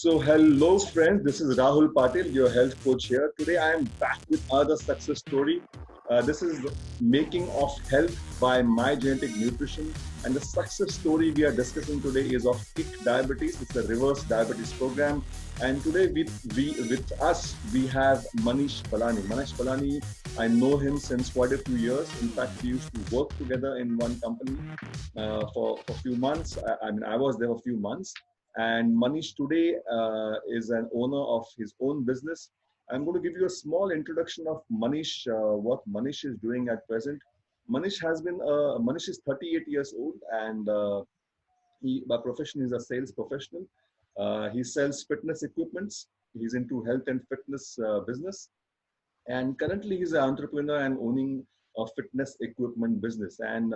So, hello friends, this is Rahul Patil, your health coach here. Today I am back with another success story. This is Making of Health by My Genetic Nutrition. And the success story we are discussing today is of Kick Diabetes. It's a reverse diabetes program. And today with us, we have Manish Balani. Manish Balani, I know him since quite a few years. In fact, we used to work together in one company for a few months. I was there for a few months. And Manish today is an owner of his own business. I'm going to give you a small introduction of Manish, what Manish is doing at present. Manish is 38 years old, and he by profession is a sales professional. He sells fitness equipments. He's into health and fitness business, and currently he's an entrepreneur and owning a fitness equipment business. And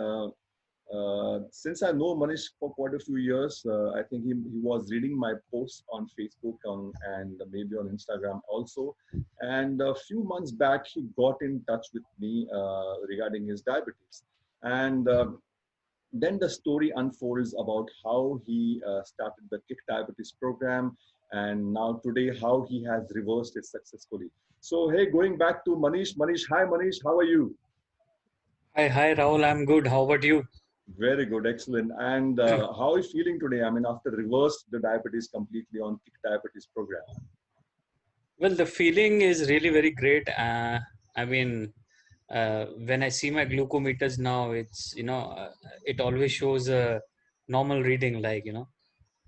since I know Manish for quite a few years, I think he was reading my posts on Facebook and maybe on Instagram also. And a few months back, he got in touch with me regarding his diabetes. And then the story unfolds about how he started the Kick Diabetes program, and now today how he has reversed it successfully. So, hey, going back to Manish. Manish, hi Manish, how are you? Hi, Rahul. I'm good. How about you? Very good, excellent. And how are you feeling today? I mean, after reversed the diabetes completely on Kick Diabetes program. Well, the feeling is really very great. I mean, when I see my glucometers now, it always shows a normal reading,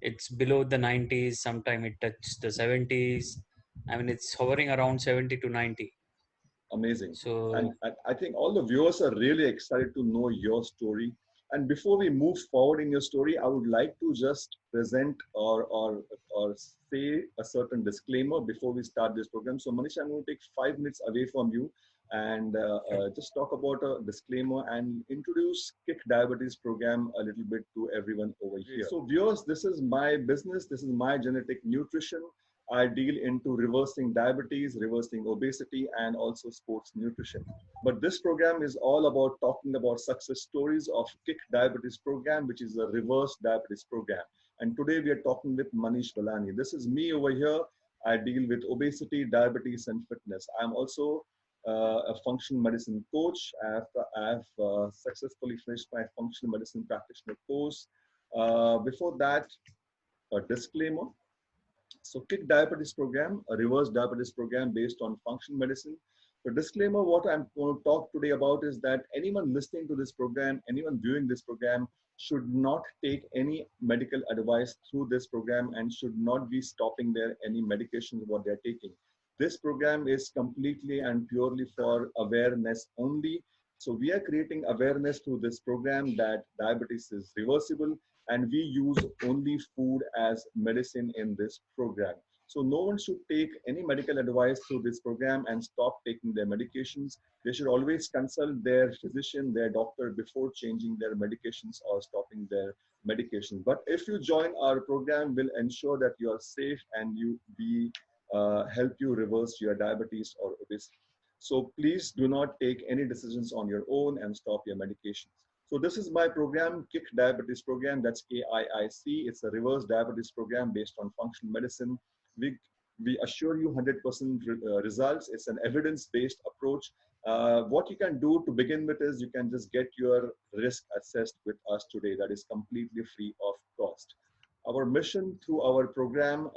it's below the 90s. Sometime it touches the 70s. I mean, it's hovering around 70 to 90. Amazing. And So, I think all the viewers are really excited to know your story. And before we move forward in your story, I would like to just present or say a certain disclaimer before we start this program. So, Manish, I'm going to take 5 minutes away from you and sure. just talk about a disclaimer and introduce Kick Diabetes program a little bit to everyone over here. So, viewers, this is my business. This is My Genetic Nutrition. I deal into reversing diabetes, reversing obesity, and also sports nutrition. But this program is all about talking about success stories of Kick Diabetes program, which is a reverse diabetes program. And today we are talking with Manish Balani. This is me over here. I deal with obesity, diabetes, and fitness. I'm also a functional medicine coach. I have successfully finished my functional medicine practitioner course. Before that, a disclaimer. So Kick Diabetes program, a reverse diabetes program based on functional medicine. The disclaimer, what I'm going to talk today about is that anyone listening to this program, anyone viewing this program should not take any medical advice through this program and should not be stopping their any medications what they're taking. This program is completely and purely for awareness only. So we are creating awareness through this program that diabetes is reversible, and we use only food as medicine in this program. So no one should take any medical advice through this program and stop taking their medications. They should always consult their physician, their doctor before changing their medications or stopping their medication. But if you join our program, we'll ensure that you are safe and you be help you reverse your diabetes or obesity. So please do not take any decisions on your own and stop your medications. So this is my program, Kick Diabetes program. That's KIIC. It's a reverse diabetes program based on functional medicine. We we assure you 100% results. It's an evidence-based approach. What you can do to begin with is you can just get your risk assessed with us today. That is completely free of cost. Our mission through our program,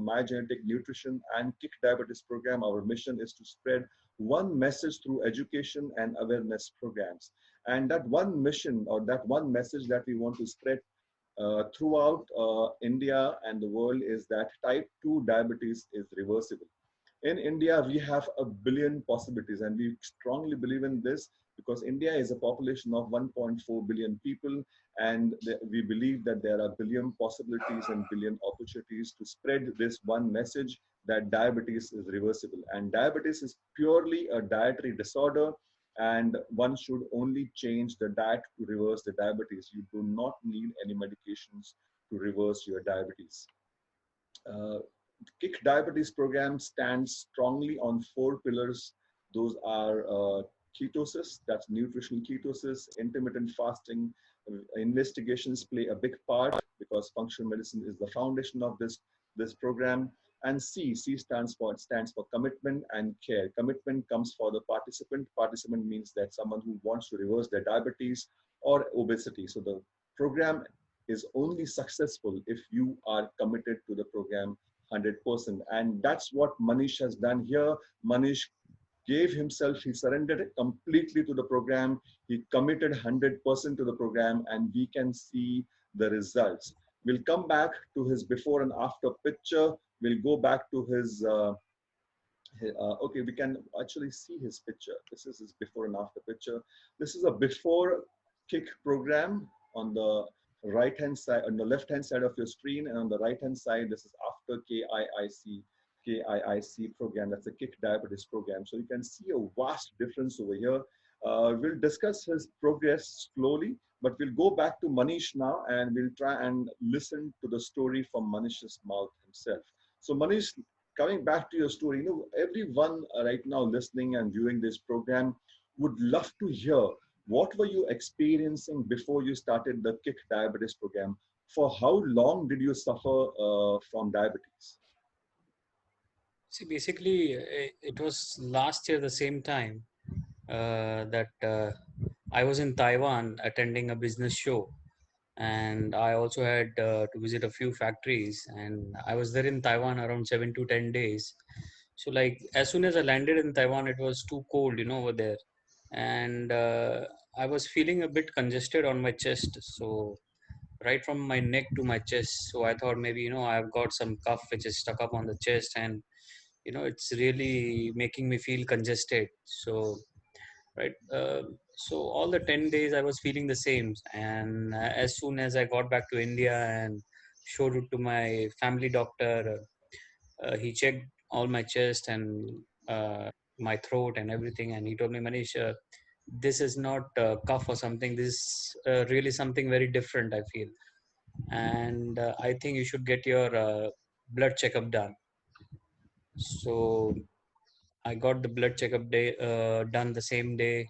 My Genetic Nutrition and Kick Diabetes program, our mission is to spread one message through education and awareness programs. And that one mission or that one message that we want to spread throughout India and the world is that type 2 diabetes is reversible. In India, we have a billion possibilities, and we strongly believe in this because India is a population of 1.4 billion people, and we believe that there are billion possibilities and billion opportunities to spread this one message that diabetes is reversible. And diabetes is purely a dietary disorder, and one should only change the diet to reverse the diabetes. You do not need any medications to reverse your diabetes. Uh, Kick Diabetes program stands strongly on four pillars. Those are ketosis, that's nutritional ketosis, intermittent fasting. Investigations play a big part because functional medicine is the foundation of this. this program. And C stands for commitment and care. Commitment comes for the participant. Participant means that someone who wants to reverse their diabetes or obesity. So the program is only successful if you are committed to the program 100%. And that's what Manish has done here. Manish gave himself, he surrendered completely to the program. He committed 100% to the program, and we can see the results. We'll come back to his before and after picture. We'll go back to his, okay, we can actually see his picture. This is his before and after picture. This is a before kick program on the right hand side, on the left hand side of your screen, and on the right hand side, this is after KIIC program. That's a kick diabetes program. So you can see a vast difference over here. We'll discuss his progress slowly, but we'll go back to Manish now and we'll try and listen to the story from Manish's mouth himself. So Manish, coming back to your story, you know, everyone right now listening and viewing this program would love to hear what were you experiencing before you started the Kick Diabetes program? For how long did you suffer from diabetes? See, basically, it was last year the same time that I was in Taiwan attending a business show, and I also had to visit a few factories, and I was there in Taiwan around 7 to 10 days. So, like, as soon as I landed in Taiwan, it was too cold, over there, and I was feeling a bit congested on my chest. So, right from my neck to my chest. So I thought maybe I've got some cough which is stuck up on the chest, and it's really making me feel congested. So right, so all the 10 days I was feeling the same, and as soon as I got back to India and showed it to my family doctor, he checked all my chest and my throat and everything, and he told me, Manish, this is not cough or something. This is really something very different, I feel, and I think you should get your blood checkup done. So I got the blood checkup day done the same day,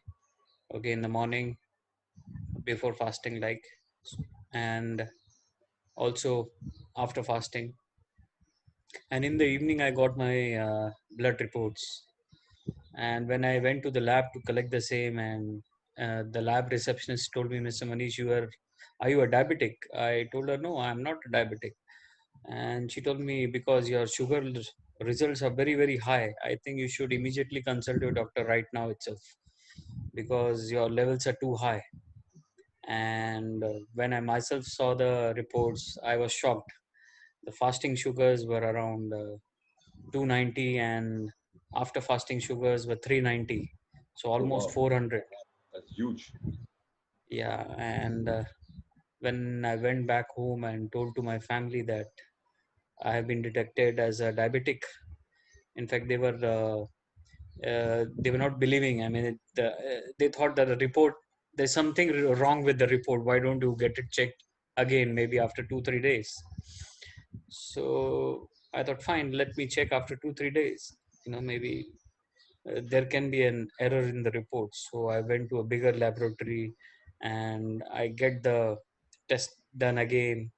okay, in the morning before fasting, like, and also after fasting. And in the evening, I got my blood reports. And when I went to the lab to collect the same, and the lab receptionist told me, Mr. Manish, are you a diabetic? I told her, no, I'm not a diabetic. And she told me, because your sugar results are very, very high, I think you should immediately consult your doctor right now itself, because your levels are too high. And when I myself saw the reports, I was shocked. The fasting sugars were around 290, and after fasting sugars were 390, so Oh, almost wow. 400. That's huge. Yeah, and when I went back home and told to my family that I have been detected as a diabetic, in fact, they were not believing. I mean, they thought that the report, there's something wrong with the report. Why don't you get it checked again, maybe after 2-3 days? So I thought, fine, let me check after 2-3 days. Maybe there can be an error in the report. So I went to a bigger laboratory, and I get the test done again,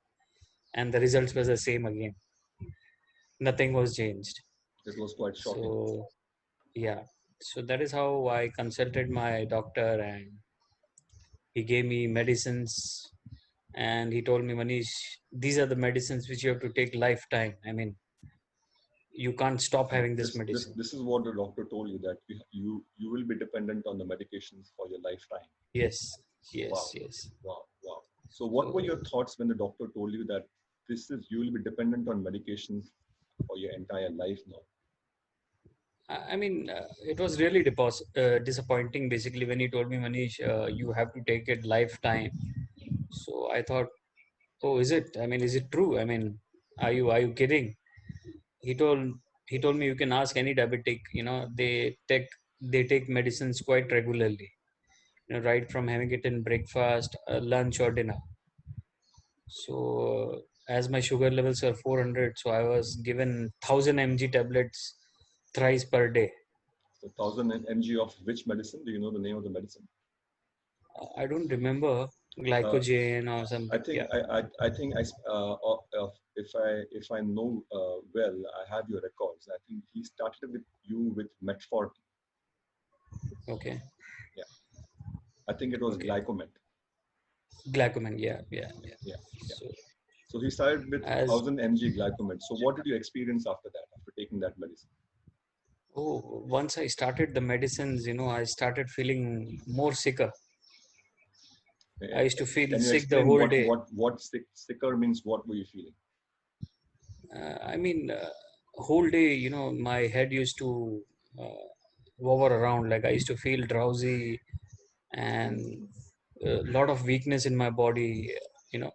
and the results was the same again. Nothing was changed. It was quite shocking. So yeah, so that is how I consulted my doctor, and he gave me medicines, and he told me, Manish, these are the medicines which you have to take lifetime. I mean, you can't stop And having this this medicine. this is what the doctor told you, that you will be dependent on the medications for your lifetime. Yes, yes, Wow, yes. wow, wow. So what were your So thoughts when the doctor told you that you will be dependent on medications for your entire life now? I mean, it was really disappointing, basically, when he told me, Manish, you have to take it lifetime. So I thought, oh, is it? I mean, is it true? I mean, are you kidding? he told he told me, you can ask any diabetic. They take medicines quite regularly, right from having it in breakfast, lunch, or dinner. So as my sugar levels are 400, so I was given 1000 mg tablets thrice per day. So 1000 mg of which medicine? Do you know the name of the medicine? I don't remember, Uh, glycogen or I something. think Yeah. I think if I know well, I have your records. I think he started with you with metformin. Okay. Yeah, I think it was Okay. Glycomet. Glycogen. Yeah. Yeah, yeah. So So he started with as 1000 mg Glycomet. So what did you experience after that, after taking that medicine? once I started the medicines, I started feeling more sicker. I used to feel Can you sick the explain whole day. what sicker means? What were you feeling? I mean, whole day, my head used to uh, hover around. Like I used to feel drowsy and a lot of weakness in my body. You know,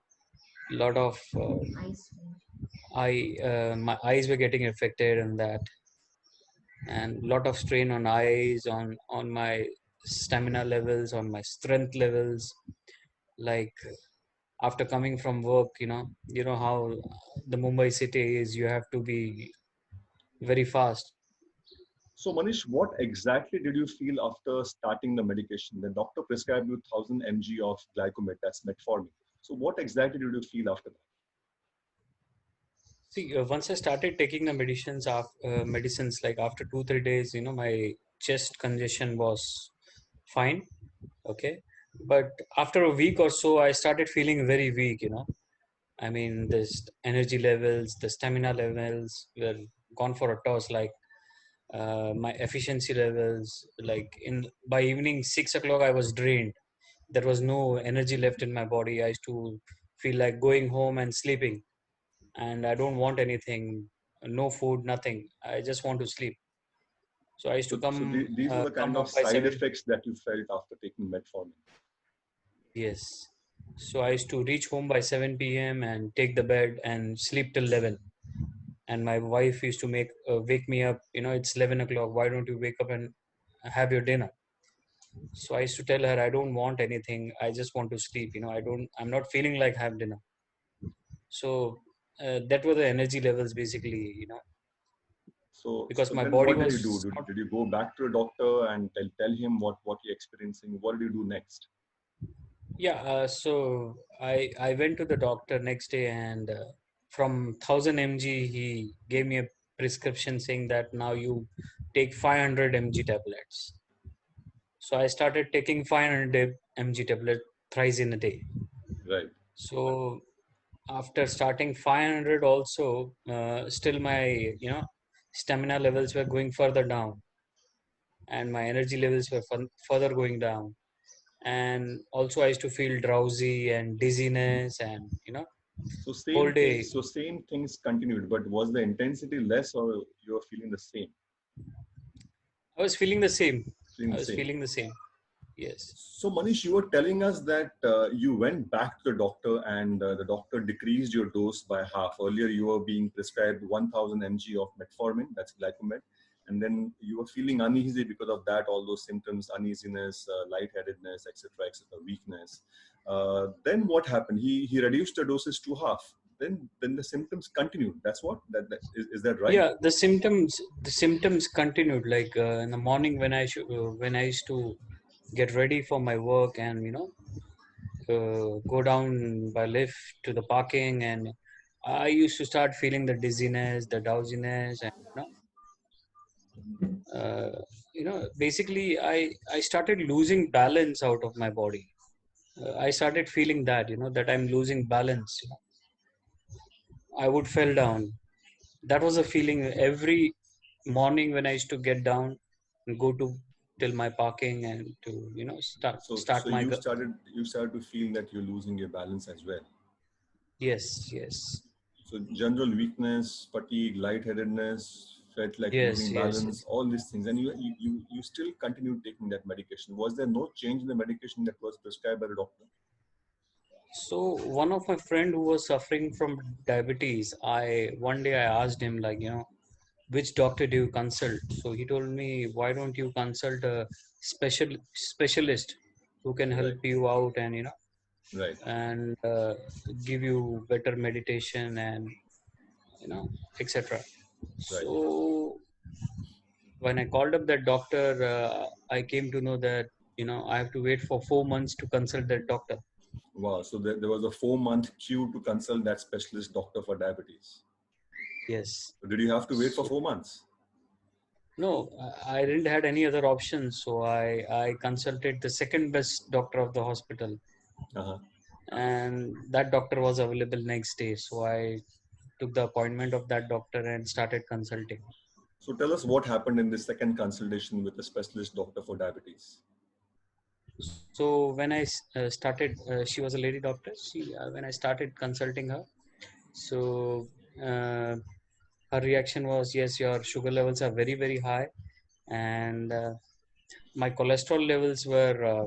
lot of my eyes were getting affected, and that, and lot of strain on eyes, on my stamina levels, on my strength levels. Like after coming from work, you know how the Mumbai city is. You have to be very fast. So Manish, what exactly did you feel after starting the medication? The doctor prescribed you 1000 mg of Glycomet, that's metformin. So what exactly did you feel after that? See, once I started taking the medicines, like after 2 3 days, my chest congestion was fine. Okay, but after a week or so, I started feeling very weak. I mean, the energy levels, the stamina levels were gone for a toss. Like my efficiency levels, like in by evening 6 o'clock, I was drained. There was no energy left in my body. I used to feel like going home and sleeping, and I don't want anything, no food, nothing. I just want to sleep. So I used to These were the come kind of home by side 7. effects that you felt after taking metformin. Yes. So I used to reach home by 7 p.m. and take the bed and sleep till 11. And my wife used to wake me up. It's 11 o'clock. Why don't you wake up and have your dinner? So I used to tell her, I don't want anything. I just want to sleep. I'm not feeling like have dinner. So that were the energy levels basically. Because So my then body what did you was do? not. Did you go back to a doctor and tell him what you're experiencing? What did you do next? Yeah, so I went to the doctor next day, and from 1000 mg he gave me a prescription saying that now you take 500 mg tablets. So I started taking 500 mg tablet thrice in a day. Right. So after starting 500 also, still my stamina levels were going further down, and my energy levels were further going down. And also I used to feel drowsy and dizziness, and So whole same thing. day So same things continued, but was the intensity less, or you were feeling the same? I was feeling the same. Feeling I the was same. feeling the same. Yes. So Manish, you were telling us that you went back to the doctor and the doctor decreased your dose by half. Earlier, you were being prescribed 1000 mg of metformin, that's Glycomet, and then you were feeling uneasy because of that, all those symptoms, uneasiness, lightheadedness, etc., weakness. Then what happened? He reduced the doses to half. Then the symptoms continued. That's what is that right? Yeah, the symptoms continued. Like in the morning when I used to get ready for my work, and go down by lift to the parking, and I used to start feeling the dizziness, the drowsiness, and basically I started losing balance out of my body. I started feeling that that I'm losing balance. I would fell down. That was a feeling every morning when I used to get down and go to till my parking, and to start So start my you started to feel that you're losing your balance as well. yes, So general weakness, fatigue, lightheadedness, felt like yes, losing yes, balance, yes. all these things, and you still continued taking that medication. Was there no change in the medication that was prescribed by the doctor? So one of my friend who was suffering from diabetes, I one day I asked him, like, which doctor do you consult? So he told me, why don't you consult a specialist who can Right, help you out, and right, and give you better meditation, and etc. right. So when I called up that doctor, I came to know that I have to wait for 4 months to consult that doctor. Wow. So there was a 4 month queue to consult that specialist doctor for diabetes. Yes. So did you have to wait for So 4 months? no, I didn't had any other options. So I consulted the second best doctor of the hospital, Uh-huh. and that doctor was available next day. So I took the appointment of that doctor and started consulting. So tell us what happened in the second consultation with a specialist doctor for diabetes. So when I started, she was a lady doctor. She when I started consulting her, so uh, her reaction was, yes, your sugar levels are very very high, and my cholesterol levels were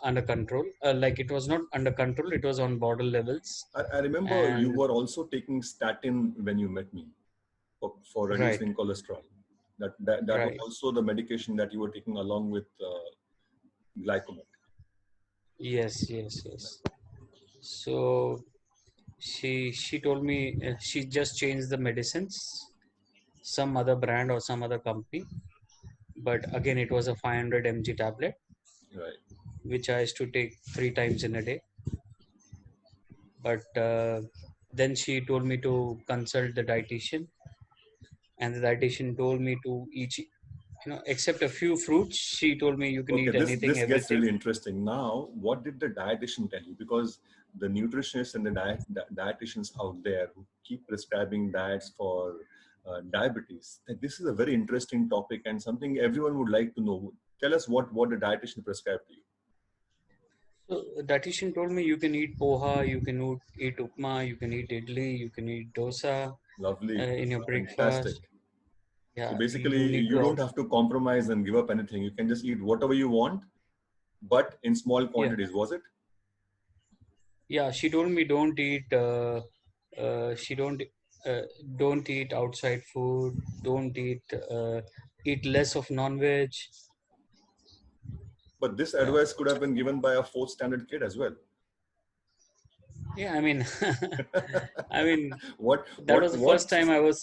under control. Like it was not under control; it was on border levels. I remember you And were also taking statin when you met me for right, reducing cholesterol. That was right, also the medication that you were taking along with glycomet. yes, yes, yes. So she told me she just changed the medicines, some other brand or some other company, but again it was a 500 mg tablet Right. which I used to take 3 times in a day. But then she told me to consult the dietitian, and the dietitian told me to eat, except a few fruits. She told me you can Okay, eat this anything, this gets everything. really interesting. Now, what did the dietitian tell you? Because the nutritionists and the dietitians out there who keep prescribing diets for diabetes, this is a very interesting topic and something everyone would like to know. Tell us what the dietitian prescribed to you. So the dietitian told me you can eat poha, you can eat upma, you can eat idli, you can eat dosa Lovely, in your fantastic. breakfast. So Yeah, basically, you need you to don't have to compromise and give up anything. You can just eat whatever you want, but in small yeah, quantities. Was it? yeah. She told me don't eat. She uh, don't eat outside food. Don't eat less of non-veg. But this Yeah, advice could have been given by a fourth standard kid as well. yeah. I mean, I mean what that what was the first what time I was.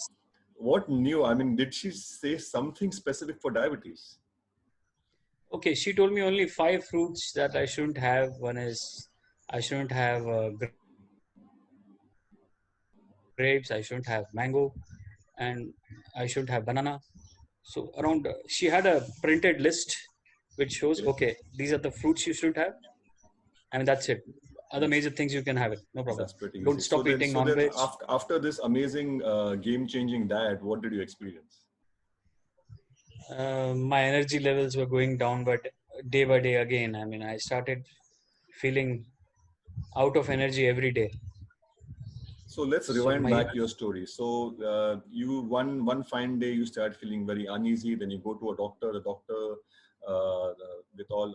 what new? I mean, did she say something specific for diabetes? Okay, she told me only 5 fruits that I shouldn't have. One is I shouldn't have grapes. I shouldn't have mango, and I shouldn't have banana. So around, she had a printed list which shows, Okay, okay, these are the fruits you should have. I mean, that's it. Other that's major things you can have it, no problem. that's pretty Don't easy. So stop then, eating so then non-veg. after this amazing game-changing diet, what did you experience? My energy levels were going down, but day by day again. I mean, I started feeling out of energy every day. So let's So rewind my back your story. So you one fine day you start feeling very uneasy. Then you go to a doctor. The doctor with all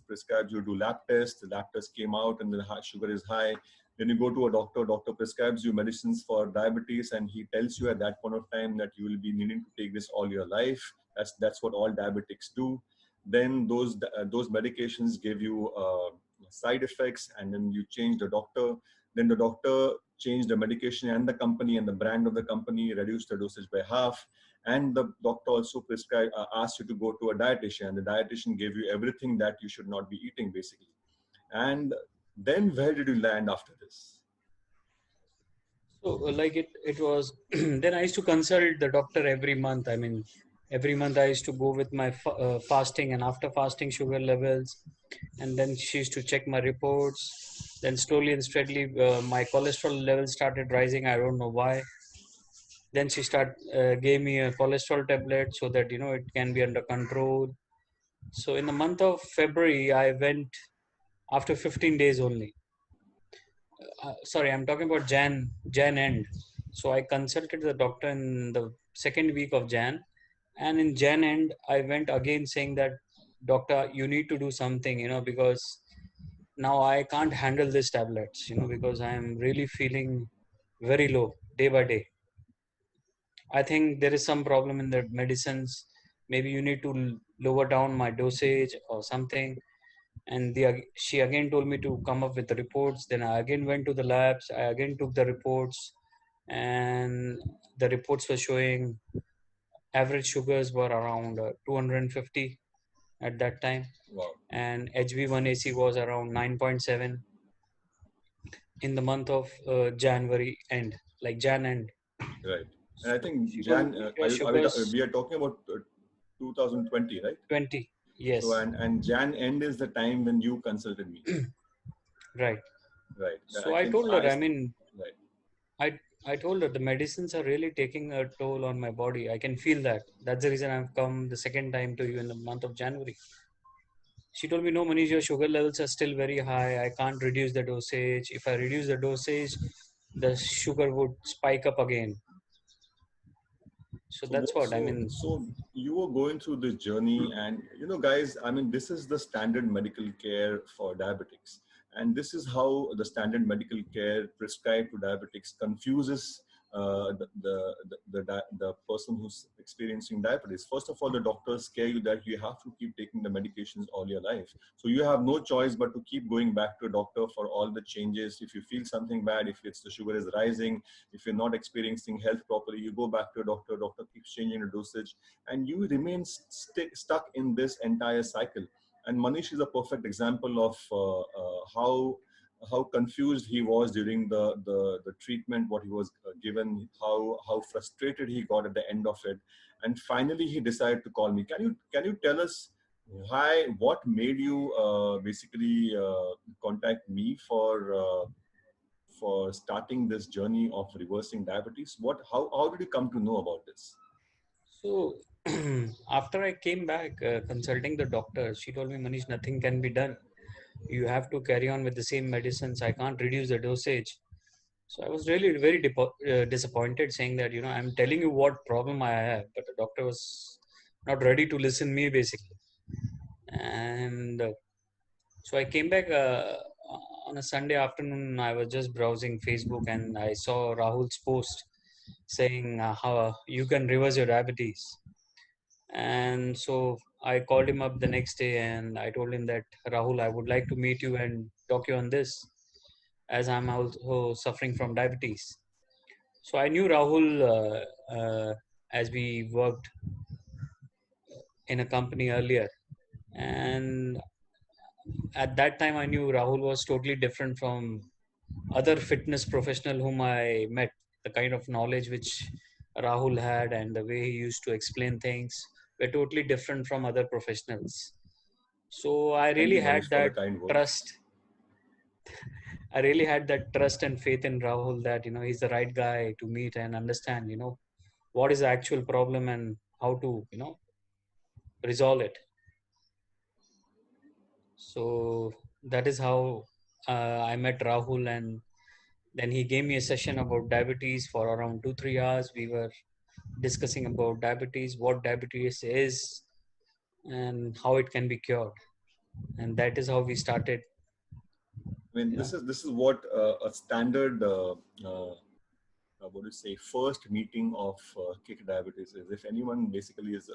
prescribes you do lab tests. The lab test came out and the sugar is high. Then you go to a doctor. Doctor prescribes you medicines for diabetes, and he tells you at that point of time that you will be needing to take this all your life. That's what all diabetics do. Then those medications give you side effects, and then you change the doctor. Then the doctor changed the medication and the company and the brand of the company, reduced the dosage by half. And the doctor also prescribed, asked you to go to a dietitian. And the dietitian gave you everything that you should not be eating, basically. And then where did you land after this? So like it was. Then I used to consult the doctor every month. I mean, every month I used to go with my fasting and after fasting sugar levels, and then she used to check my reports. Then slowly and steadily, my cholesterol levels started rising. I don't know why. Then she gave me a cholesterol tablet so that it can be under control. So in the month of February, I went after 15 days only. Sorry, I'm talking about Jan end. So I consulted the doctor in the second week of Jan, and in Jan end I went again saying that, doctor, you need to do something, because now I can't handle these tablets, because I am really feeling very low day by day. I think there is some problem in the medicines. Maybe you need to lower down my dosage or something. And she again told me to come up with the reports. Then I again went to the labs. I again took the reports, and the reports were showing average sugars were around 250 at that time. Wow. And HB1AC was around 9.7 in the month of January end, like Jan end. Right. And I So think she told Jan, me your sugars we are talking about 2020, right? 20. So Yes. and Jan end is the time when you consulted me, Right. right? So I I think told her, I mean, right. I told her the medicines are really taking a toll on my body. I can feel that. That's the reason I've come the second time to you in the month of January. She told me, no, Manish, your sugar levels are still very high. I can't reduce the dosage. If I reduce the dosage, the sugar would spike up again. So that's what I mean. So you were going through this journey, and guys, I mean, this is the standard medical care for diabetics, and this is how the standard medical care prescribed to diabetics confuses the person who's experiencing diabetes. First of all, the doctors scare you that you have to keep taking the medications all your life, so you have no choice but to keep going back to a doctor for all the changes. If you feel something bad, if it's the sugar is rising, if you're not experiencing health properly, you go back to a doctor. Doctor keeps changing the dosage, and you remain stuck in this entire cycle. And Manish is a perfect example of how confused he was during the treatment, what he was given, how frustrated he got at the end of it, and finally he decided to call me. Can you tell us why, what made you basically contact me for starting this journey of reversing diabetes? How did you come to know about this? So after I came back consulting the doctor, she told me, Manish, nothing can be done. You have to carry on with the same medicines. I can't reduce the dosage. So I was really very disappointed, saying that, I'm telling you what problem I have, but the doctor was not ready to listen me basically. And so I came back on a Sunday afternoon. I was just browsing Facebook and I saw Rahul's post saying how you can reverse your diabetes. And so I called him up the next day and I told him that, Rahul, I would like to meet you and talk you on this, as I'm also suffering from diabetes. So I knew Rahul as we worked in a company earlier. And at that time, I knew Rahul was totally different from other fitness professional whom I met. The kind of knowledge which Rahul had and the way he used to explain things were totally different from other professionals. So I Thank really you, had Manish, for the that kind words. trust. I really had that trust and faith in Rahul that he's the right guy to meet and understand what is the actual problem and how to resolve it. So that is how I met Rahul, and then he gave me a session about diabetes for around 2-3 hours. We were discussing about diabetes, what diabetes is, and how it can be cured. And that is how we started. I mean, this is what a standard what do you say, first meeting of kick diabetes is. If anyone basically is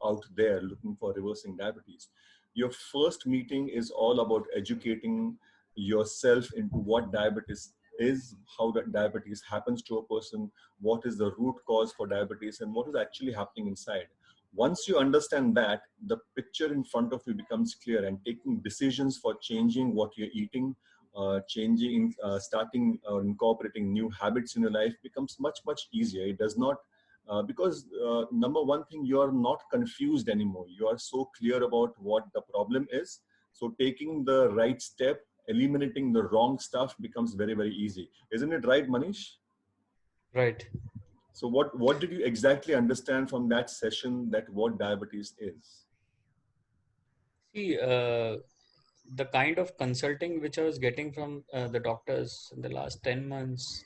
out there looking for reversing diabetes, your first meeting is all about educating yourself into what diabetes is, how that diabetes happens to a person, what is the root cause for diabetes, and what is actually happening inside. Once you understand that, the picture in front of you becomes clear, and taking decisions for changing what you're eating, starting or incorporating new habits in your life becomes much easier. It does not, because number one thing, you are not confused anymore. You are so clear about what the problem is. So taking the right step, eliminating the wrong stuff becomes very easy. Isn't it right, Manish? Right. So what did you exactly understand from that session, that what diabetes is? See, the kind of consulting which I was getting from the doctors in the last 10 months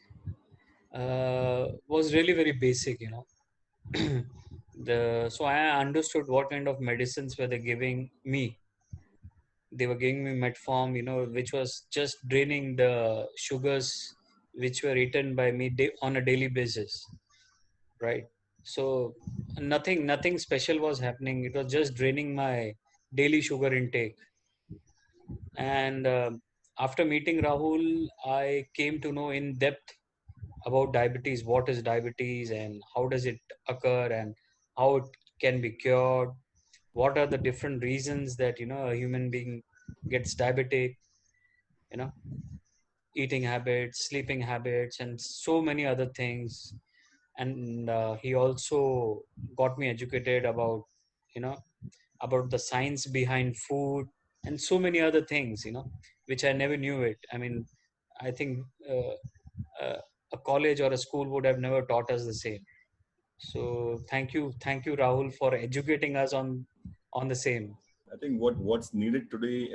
was really very basic. So I understood what kind of medicines were they giving me. They were giving me metform, which was just draining the sugars which were eaten by me on a daily basis, right? So nothing special was happening. It was just draining my daily sugar intake. And after meeting Rahul, I came to know in depth about diabetes. What is diabetes and how does it occur and how it can be cured. what are the different reasons that a human being gets diabetic, you know eating habits, sleeping habits, and so many other things. And he also got me educated about you know about the science behind food and so many other things, which I never knew it. I mean, I think uh, a college or a school would have never taught us the same. So thank you, Rahul, for educating us on the same. I think what's needed today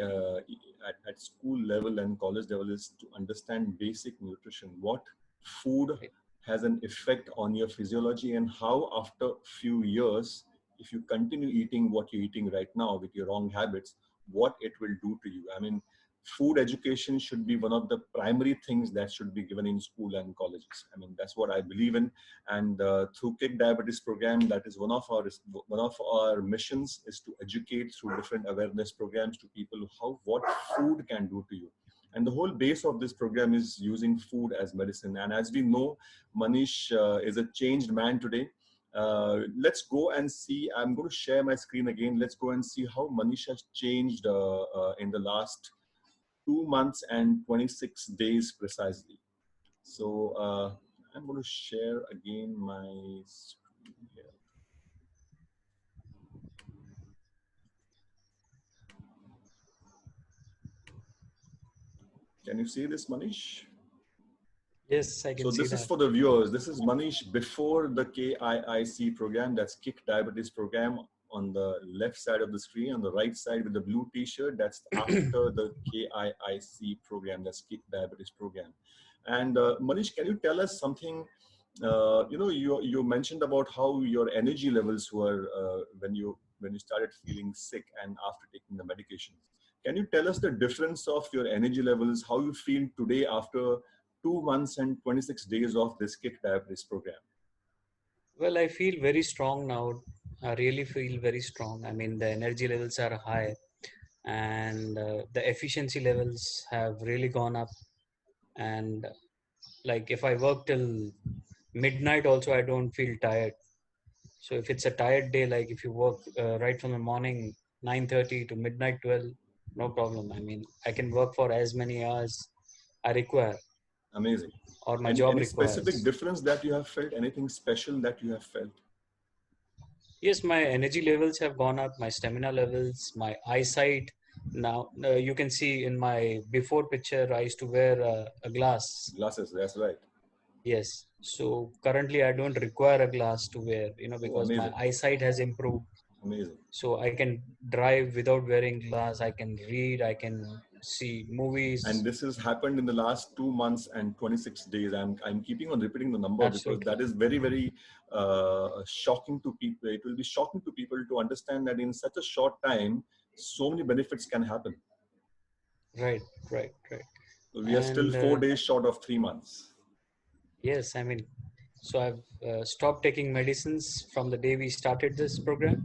at school level and college level is to understand basic nutrition. What food Right. has an effect on your physiology, and how after few years, if you continue eating what you're eating right now with your wrong habits, what it will do to you. I mean, food education should be one of the primary things that should be given in school and colleges. I mean, that's what I believe in. And through Kick Diabetes program, that is one of our missions, is to educate through different awareness programs to people how what food can do to you. And the whole base of this program is using food as medicine. And as we know, Manish is a changed man today. Let's go and see. I'm going to share my screen again. Let's go and see how Manish has changed in the last 2 months and 26 days precisely. So I'm going to share again my screen here. Can you see this, Manish? Yes, I So can see this is that. for the viewers. This is Manish before the KIIC program. That's Kick Diabetes program on the left side of the screen. On the right side with the blue T-shirt, that's after the KIIC program. That's Kick Diabetes program. And Manish, can you tell us something? You mentioned about how your energy levels were when you started feeling sick and after taking the medications. Can you tell us the difference of your energy levels, how you feel today after 2 months and 26 days of this Kick Diabetes program? Well, I feel very strong now. I really feel very strong. I mean, the energy levels are high, and the efficiency levels have really gone up. And like if I work till midnight, also I don't feel tired. So if it's a tired day, like if you work right from the morning 9:30 to midnight 12, no problem. I mean, I can work for as many hours I require Amazing. or my And job any specific requires. difference that you have felt? Anything special that you have felt? Yes, my energy levels have gone up, my stamina levels, my eyesight. Now, you can see in my before picture, I used to wear a glass. Glasses, that's right. Yes. So currently, I don't require a glass to wear, Oh, because my amazing. eyesight has improved. Amazing. So I can drive without wearing glass. I can read. I can see And movies. this has happened in the last 2 months and 26 days. I'm keeping on repeating the number because Absolutely. that is very, very shocking to people. It will be shocking to people to understand that in such a short time, so many benefits can happen. Right, right, right. So we are still And 4 days short of 3 months. yes, I mean, so I've stopped taking medicines from the day we started this program.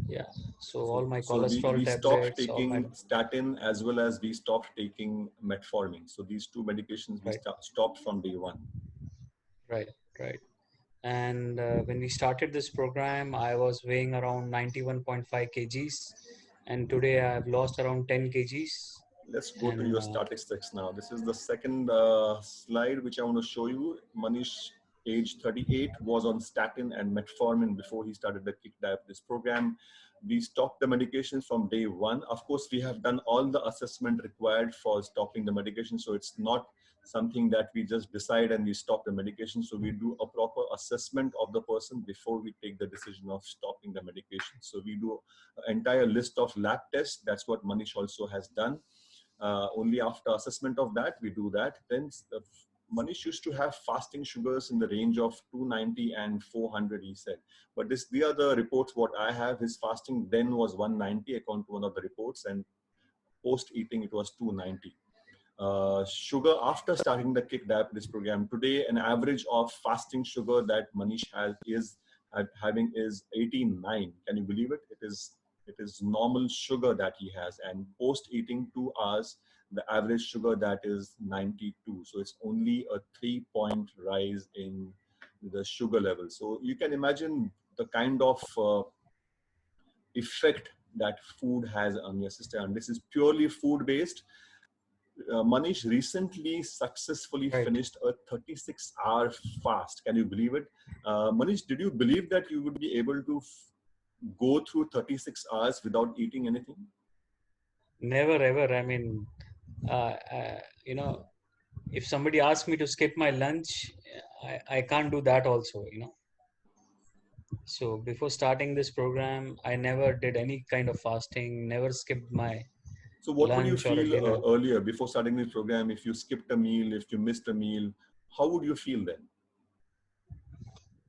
Yeah. So So, all my so we, cholesterol we stopped tablets, all my taking statin as well as we stopped taking metformin. So these two medications we right, stopped from day one. right, right. And when we started this program, I was weighing around 91.5 kgs, and today I've lost around 10 kgs. Let's go to And your statistics now. This is the second slide which I want to show you. Manish, age 38, was on statin and metformin before he started the Kick Diabetes program. We stopped the medications from day one. Of course, we have done all the assessment required for stopping the medication. So it's not something that we just decide and we stop the medication. So we do a proper assessment of the person before we take the decision of stopping the medication. So we do an entire list of lab tests. That's what Manish also has done. Only after assessment of that, we do that. Then Manish used to have fasting sugars in the range of 290 and 400, he said. But these are the reports what I have. His fasting then was 190 according to one of the reports, and post eating it was 290. Sugar after starting the Kick Diabetes program. Today, an average of fasting sugar that Manish has is having is 89. Can you believe it? It is normal sugar that he has, and post eating 2 hours, the average sugar that is 92. So it's only a 3-point rise in the sugar level. So you can imagine the kind of effect that food has on your system. And this is purely food based. Manish recently successfully Right. finished a 36-hour fast. Can you believe it? Manish, did you believe that you would be able to go through 36 hours without eating anything? Never ever. I mean, you know, if somebody asks me to skip my lunch, I can't do that also, you know. So before starting this program, I never did any kind of fasting, never skipped my So, what would you lunch or a feel dinner. earlier before starting this program? If you skipped a meal, if you missed a meal, how would you feel then?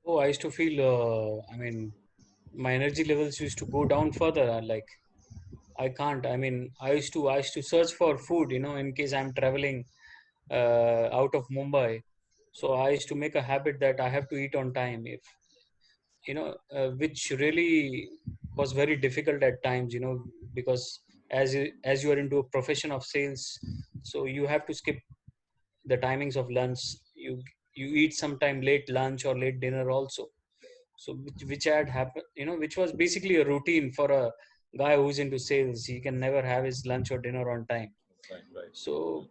Oh, I used to feel, I mean, my energy levels used to go down further. Like, I can't. I mean, I used to search for food, you know, in case I'm traveling out of Mumbai. So I used to make a habit that I have to eat on time. If you know, which really was very difficult at times, you know, because as you are into a profession of sales, so you have to skip the timings of lunch. You eat sometime late lunch or late dinner also. So which had happened, you know, which was basically a routine for a guy who's into sales. He can never have his lunch or dinner on time. Right, right. So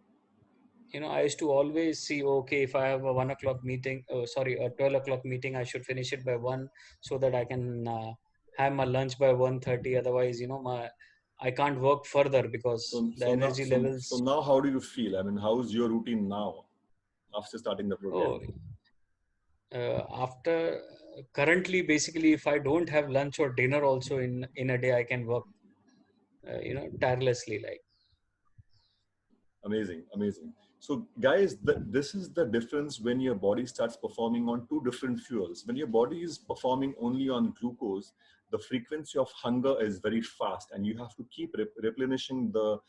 you know, I used to always see, okay, if I have a 1 o'clock meeting, sorry, a 12 o'clock meeting, I should finish it by 1 so that I can have my lunch by 1:30. Otherwise, you know, I can't work further because So, the so now, energy so, so levels. now, how do you feel? I mean, how's your routine now after starting the program? Oh, after currently, basically, if I don't have lunch or dinner also in a day, I can work, you know, tirelessly. Like, Amazing, amazing. So guys, this is the difference when your body starts performing on two different fuels. When your body is performing only on glucose, the frequency of hunger is very fast, and you have to keep replenishing the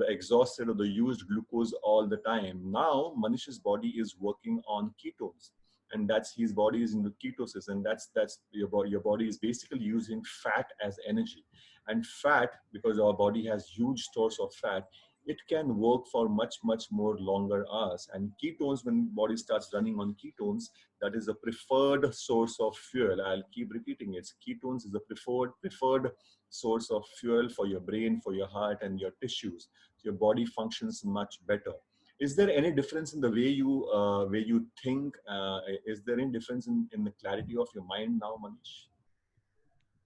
exhausted or the used glucose all the time. Now Manish's body is working on ketones, and that's his body is into ketosis, and that's your body is basically using fat as energy. And fat, because our body has huge stores of fat, it can work for much more longer hours. And ketones, when body starts running on ketones, that is a preferred source of fuel. I'll keep repeating it. Ketones is a preferred source of fuel for your brain, for your heart, and your tissues. So your body functions much better. Is there any difference in the way you think? Is there any difference in the clarity of your mind now, Manish?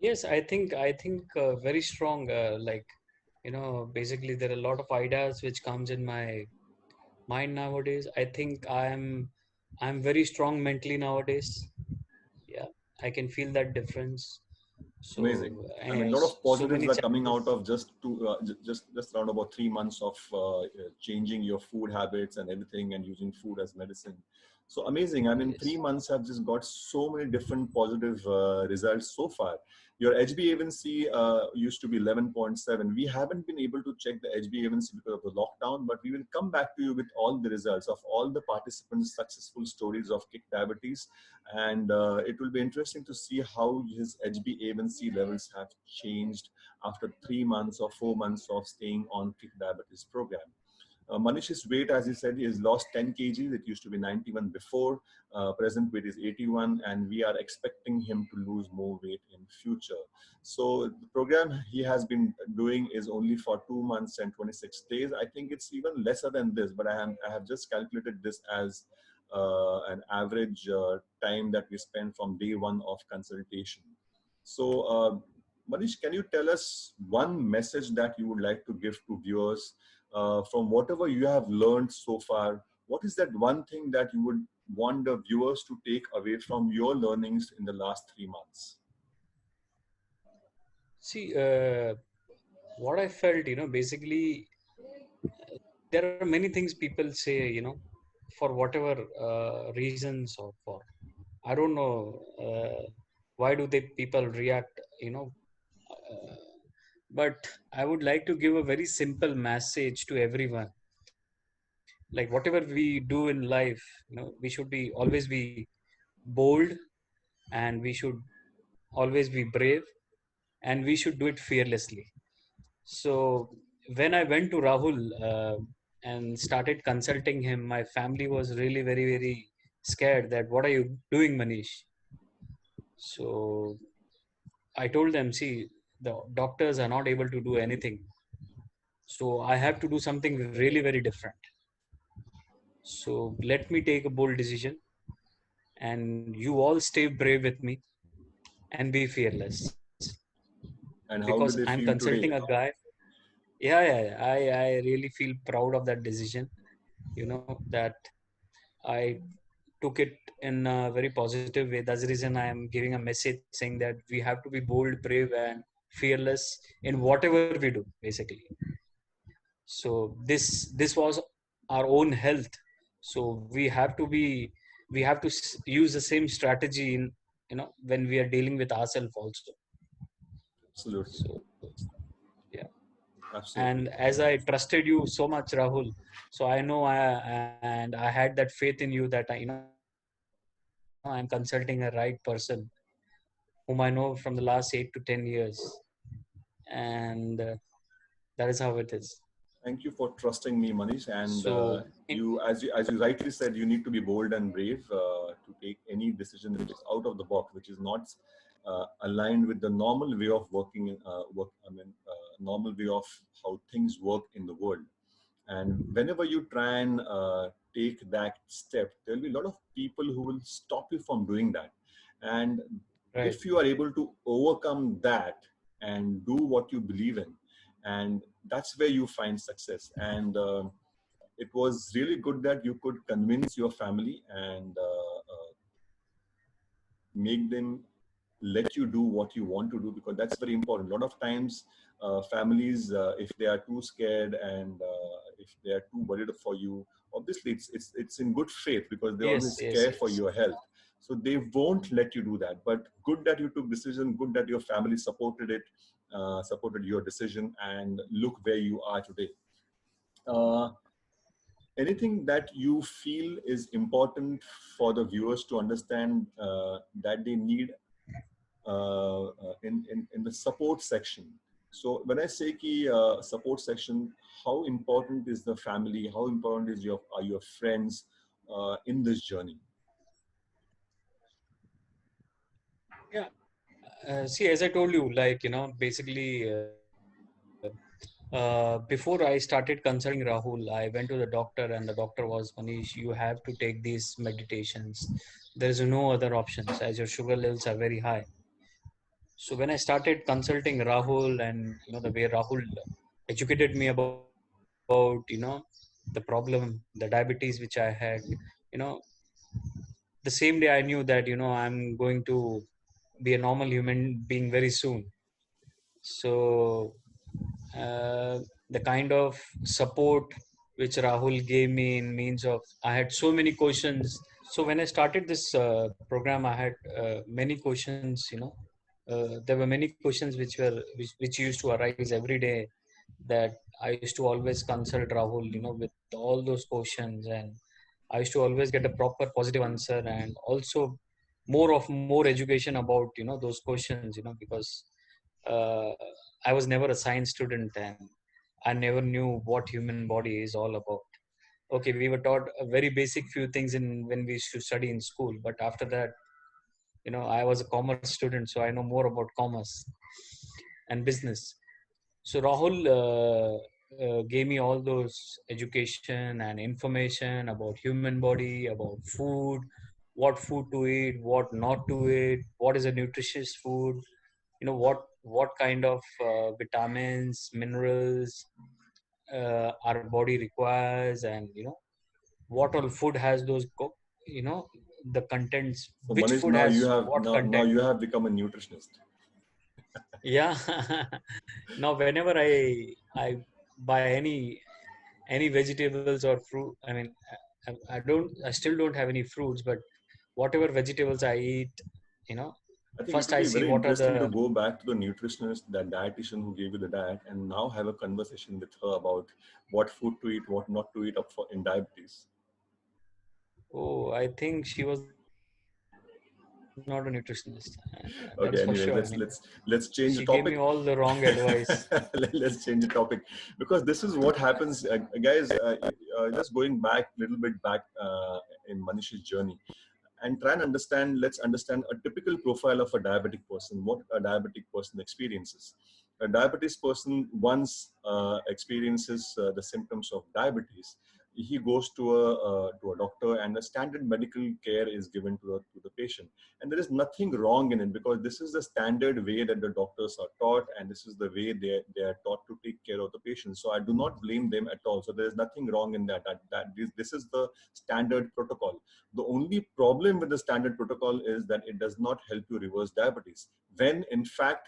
yes, I think very strong. Like, you know, basically there are a lot of ideas which comes in my mind nowadays. I think I'm very strong mentally nowadays. Yeah, I can feel that difference. Amazing. So I mean, a lot of so positives many are coming out challenges. of just around about 3 months of changing your food habits and everything, and using food as medicine. So amazing. I mean, three Yes. months have just got so many different positive results so far. Your HbA1c used to be 11.7. We haven't been able to check the HbA1c because of the lockdown, but we will come back to you with all the results of all the participants' successful stories of kick diabetes. And it will be interesting to see how his HbA1c levels have changed after 3 months or 4 months of staying on kick diabetes program. Manish's weight, as he said, he has lost 10 kgs. It used to be 91 before. Present weight is 81, and we are expecting him to lose more weight in future. So the program he has been doing is only for 2 months and 26 days. I think it's even lesser than this, but I have just calculated this as an average time that we spend from day one of consultation. So, Manish, can you tell us one message that you would like to give to viewers from whatever you have learned so far? What is that one thing that you would want the viewers to take away from your learnings in the last 3 months? See, what I felt, you know, basically there are many things people say, you know, for whatever reasons or for I don't know why do they people react, you know. Uh, but I would like to give a very simple message to everyone. Like whatever we do in life, you know, we should be always be bold, and we should always be brave, and we should do it fearlessly. So when I went to Rahul and started consulting him, my family was really very scared that what are you doing, Manish? So I told them, see, the doctors are not able to do anything. So I have to do something really very different. So let me take a bold decision, and you all stay brave with me and be fearless, And because how do I'm they feel consulting a today? guy. Yeah. I really feel proud of that decision, that I took it in a very positive way. That's the reason I am giving a message saying that we have to be bold, brave, and fearless in whatever we do, basically. So this was our own health. So we have to use the same strategy in, when we are dealing with ourselves also. Absolutely. So yeah. Absolutely. And as I trusted you so much, Rahul, so I know and I had that faith in you that I'm consulting a right person whom I know from the last 8 to 10 years, and that is how it is. Thank you for trusting me, Manish. And So as you rightly said, you need to be bold and brave to take any decision which is out of the box, which is not aligned with the normal way of working. Normal way of how things work in the world. And whenever you try and take that step, there'll be a lot of people who will stop you from doing that. And right. if you are able to overcome that and do what you believe in, and that's where you find success. And it was really good that you could convince your family and make them let you do what you want to do, because that's very important. A lot of times families, if they are too scared and if they are too worried for you, obviously it's in good faith, because they Yes, always yes, care for yes. your health, so they won't let you do that. But good that you took decision, good that your family supported it, supported your decision, and look where you are today. uh, Anything that you feel is important for the viewers to understand that they need in the support section. So when I say ki support section, how important is the family? How important is are your friends in this journey? Yeah. See, as I told you, like, basically, before I started consulting Rahul, I went to the doctor, and the doctor was, Manish, you have to take these meditations. There is no other options as your sugar levels are very high. So when I started consulting Rahul, and the way Rahul educated me about the problem, the diabetes which I had, you know, the same day I knew that I'm going to be a normal human being very soon. So the kind of support which Rahul gave me in means of, I had so many questions. So when I started this program, I had many questions. There were many questions which used to arise every day, that I used to always consult Rahul, with all those questions, and I used to always get a proper positive answer, and also more education about those questions, because uh, I was never a science student, and I never knew what human body is all about. Okay, we were taught a very basic few things in when we used to study in school, but after that, I was a commerce student, so I know more about commerce and business. So Rahul gave me all those education and information about human body, about food, what food to eat, what not to eat, what is a nutritious food, what kind of vitamins, minerals our body requires, and what all food has those the contents, So which Manish, food has what now content. you have become a nutritionist. Yeah. Now whenever I buy any vegetables or fruit, I mean, I still don't have any fruits, but whatever vegetables I eat, you know I think it first will I be see very what are interesting to the. go back to the nutritionist, that dietitian who gave you the diet, and now have a conversation with her about what food to eat, what not to eat up for in diabetes. Oh, I think she was not a nutritionist, that is for sure. I mean, Okay, anyways, she let's gave me change the all the topic. wrong advice. Let's change the topic, because this is what happens, guys. Just going back a little bit back in Manish's journey. and try and understand, let's understand a typical profile of a diabetic person, what a diabetic person experiences. A diabetes person once experiences the symptoms of diabetes, he goes to a doctor, and a standard medical care is given to the patient. And there is nothing wrong in it, because this is the standard way that the doctors are taught, and this is the way they are taught to take care of the patient. So I do not blame them at all. So there is nothing wrong in that. This is the standard protocol. The only problem with the standard protocol is that it does not help you reverse diabetes, when in fact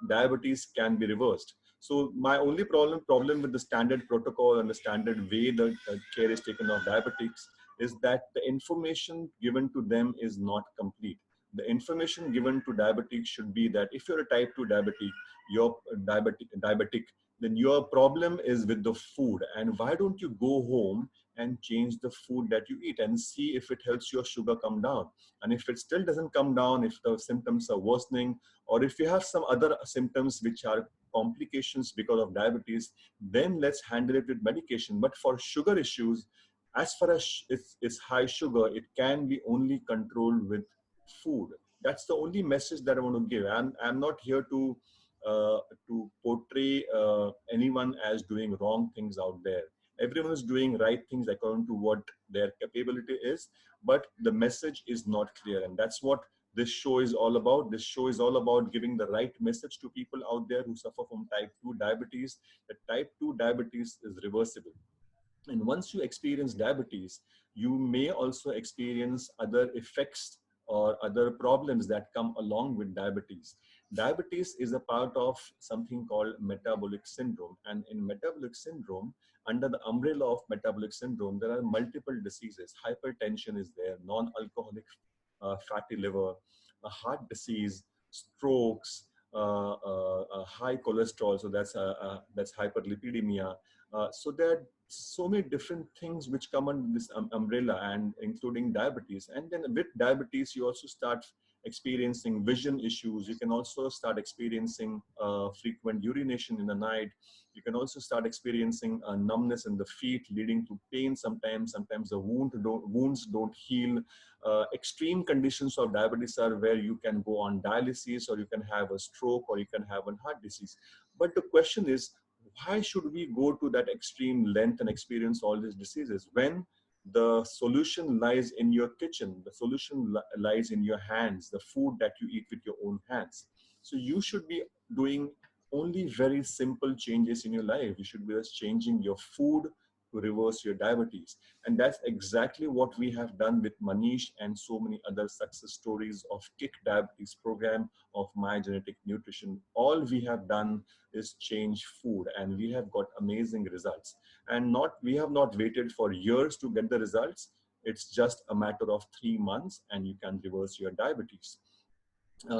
diabetes can be reversed. So my only problem with the standard protocol and the standard way the care is taken of diabetics is that the information given to them is not complete. The information given to diabetics should be that if you're a type 2 diabetic, you're diabetic, then your problem is with the food. And why don't you go home and change the food that you eat and see if it helps your sugar come down? And if it still doesn't come down, if the symptoms are worsening, or if you have some other symptoms which are complications because of diabetes, then let's handle it with medication. But for sugar issues, as far as it's high sugar, it can be only controlled with food. That's the only message that I want to give. I'm not here to portray anyone as doing wrong things out there. Everyone is doing right things according to what their capability is, but the message is not clear. And that's what this show is all about. This show is all about giving the right message to people out there who suffer from type 2 diabetes, that type 2 diabetes is reversible. And once you experience diabetes, you may also experience other effects or other problems that come along with diabetes. Diabetes is a part of something called metabolic syndrome. And in metabolic syndrome, under the umbrella of metabolic syndrome, there are multiple diseases. Hypertension is there, non-alcoholic fatty liver, heart disease, strokes, high cholesterol, so that's hyperlipidemia. So there are so many different things which come under this umbrella, and including diabetes. And then with diabetes, you also start experiencing vision issues. You can also start experiencing frequent urination in the night. You can also start experiencing numbness in the feet, leading to pain sometimes. Sometimes the wounds don't heal. Extreme conditions of diabetes are where you can go on dialysis, or you can have a stroke, or you can have a heart disease. But the question is, why should we go to that extreme length and experience all these diseases when the solution lies in your kitchen? The solution lies in your hands, the food that you eat with your own hands. So you should be doing only very simple changes in your life. You should be just changing your food to reverse your diabetes. And that's exactly what we have done with Manish and so many other success stories of Kick Diabetes program, of My Genetic Nutrition. All we have done is change food, and we have got amazing results. And we have not waited for years to get the results. It's just a matter of 3 months and you can reverse your diabetes.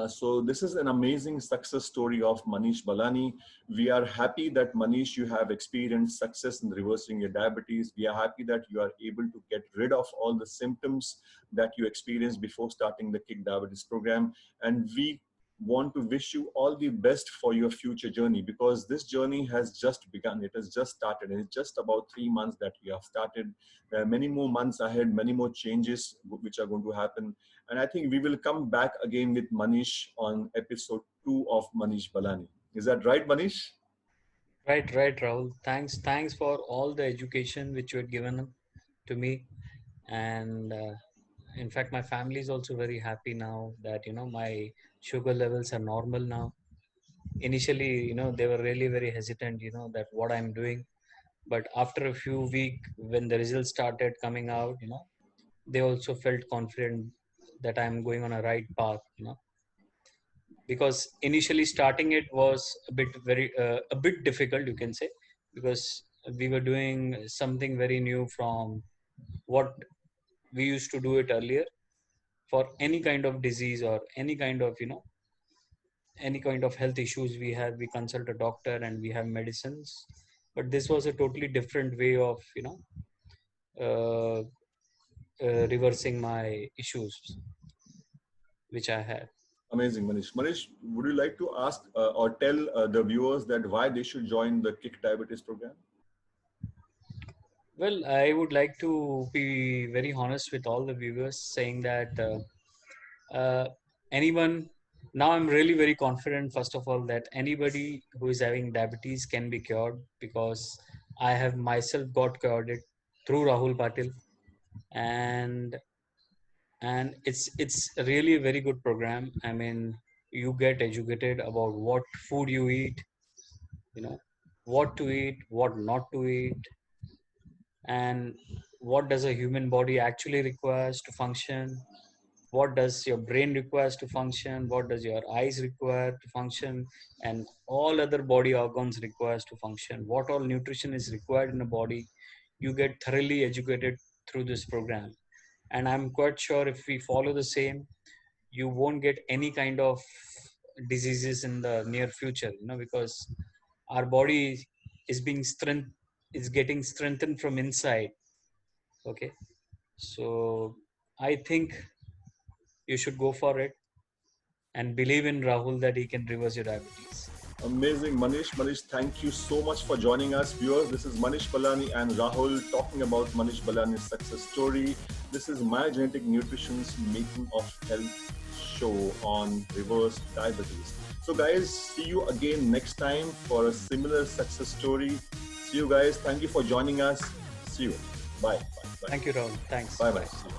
So this is an amazing success story of Manish Balani. We are happy that Manish, you have experienced success in reversing your diabetes. We are happy that you are able to get rid of all the symptoms that you experienced before starting the Kick Diabetes program. And we want to wish you all the best for your future journey, because this journey has just begun. It has just started, and it's just about 3 months that we have started. There are many more months ahead, many more changes which are going to happen. And I think we will come back again with Manish on episode 2 of Manish Balani. Is that right, Manish? Right, Rahul. Thanks for all the education which you had given to me. And in fact, my family is also very happy now that, my sugar levels are normal now. Initially, they were really very hesitant, that what I'm doing. But after a few weeks, when the results started coming out, they also felt confident that I'm going on a right path, because initially starting it was a bit difficult, you can say, because we were doing something very new from what we used to do it earlier. For any kind of disease or any kind of any kind of health issues we have, we consult a doctor and we have medicines. But this was a totally different way of uh, reversing my issues which I had. Amazing, Manish. Manish, would you like to ask or tell the viewers that why they should join the Kick Diabetes program? Well, I would like to be very honest with all the viewers, saying that anyone, now I'm really very confident, first of all, that anybody who is having diabetes can be cured, because I have myself got cured it through Rahul Patil. and it's really a very good program. I mean, you get educated about what food you eat, you know, what to eat, what not to eat, and what does a human body actually requires to function, what does your brain requires to function, what does your eyes require to function, and all other body organs requires to function, what all nutrition is required in a body. You get thoroughly educated through this program, and I'm quite sure if we follow the same, you won't get any kind of diseases in the near future, because our body is being strength is getting strengthened from inside. Okay, so I think you should go for it and believe in Rahul that he can reverse your diabetes. Amazing, Manish. Manish, thank you so much for joining us, viewers. This is Manish Balani and Rahul talking about Manish Balani's success story. This is My Genetic Nutrition's Making of Health show on reverse diabetes. So, guys, see you again next time for a similar success story. See you, guys. Thank you for joining us. See you. Bye. Bye. Bye. Thank you, Rahul. Thanks. Bye. Bye. See you.